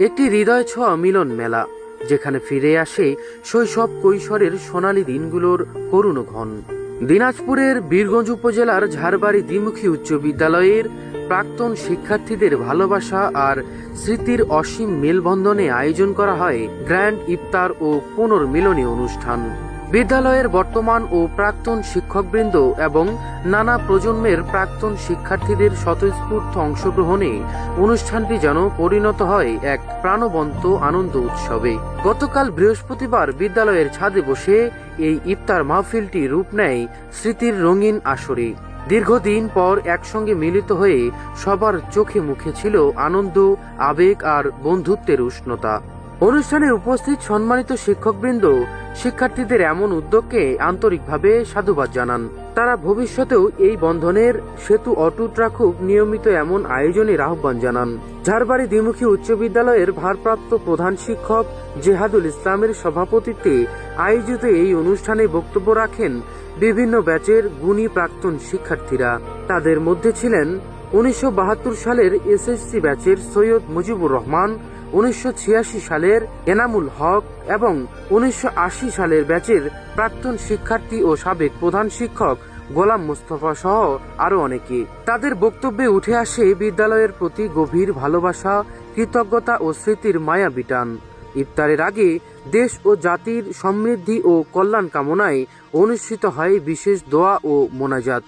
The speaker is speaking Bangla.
একটি হৃদয় ছোঁয়া মিলন মেলা, যেখানে ফিরে আসে শৈশব কৈশোরের সোনালী দিনগুলোর করুণ ঘন। দিনাজপুরের বীরগঞ্জ উপজেলার ঝাড়বাড়ি দ্বিমুখী উচ্চ বিদ্যালয়ের প্রাক্তন শিক্ষার্থীদের ভালোবাসা আর স্মৃতির অসীম মেলবন্ধনে আয়োজন করা হয় গ্র্যান্ড ইফতার ও পুনর্মিলনী অনুষ্ঠান। বিদ্যালয়ের বর্তমান ও প্রাক্তন শিক্ষকবৃন্দ এবং নানা প্রজন্মের প্রাক্তন শিক্ষার্থীদের স্বতঃস্ফূর্ত অংশগ্রহণে অনুষ্ঠানটি যেন পরিণত হয় এক প্রাণবন্ত আনন্দ উৎসবে। গতকাল বৃহস্পতিবার বিদ্যালয়ের ছাদে বসে এই ইফতার মাহফিলটি রূপ নেয় স্মৃতির রঙিন আসরে। দীর্ঘদিন পর একসঙ্গে মিলিত হয়ে সবার চোখে মুখে ছিল আনন্দ, আবেগ আর বন্ধুত্বের উষ্ণতা। অনুষ্ঠানে উপস্থিত সম্মানিত শিক্ষকবৃন্দ শিক্ষার্থীদের এমন উদ্যোগকে আন্তরিকভাবে সাধুবাদ জানান। তারা ভবিষ্যতেও এই বন্ধনের সেতু অটুট রাখুক নিয়মিত এমন আয়োজনের আহ্বান জানান। ঝাড়বাড়ি দ্বিমুখী উচ্চ বিদ্যালয়ের ভারপ্রাপ্ত প্রধান শিক্ষক জেহাদুল ইসলামের সভাপতিত্বে আয়োজিত এই অনুষ্ঠানে বক্তব্য রাখেন বিভিন্ন ব্যাচের গুণী প্রাক্তন শিক্ষার্থীরা। তাদের মধ্যে ছিলেন 1972 সালের এসএসসি ব্যাচের সৈয়দ মুজিবুর রহমান, 1986 সালের এনামুল হক এবং 1980 সালের ব্যাচের প্রাক্তন শিক্ষার্থী ও সাবেক প্রধান শিক্ষক গোলাম মোস্তফা সহ আরো অনেকে। তাদের বক্তব্যে উঠে আসে বিদ্যালয়ের প্রতি গভীর ভালোবাসা, কৃতজ্ঞতা ও স্মৃতির মায়াবী টান। ইফতারের আগে দেশ ও জাতির সমৃদ্ধি ও কল্যাণ কামনায় অনুষ্ঠিত হয় বিশেষ দোয়া ও মোনাজাত।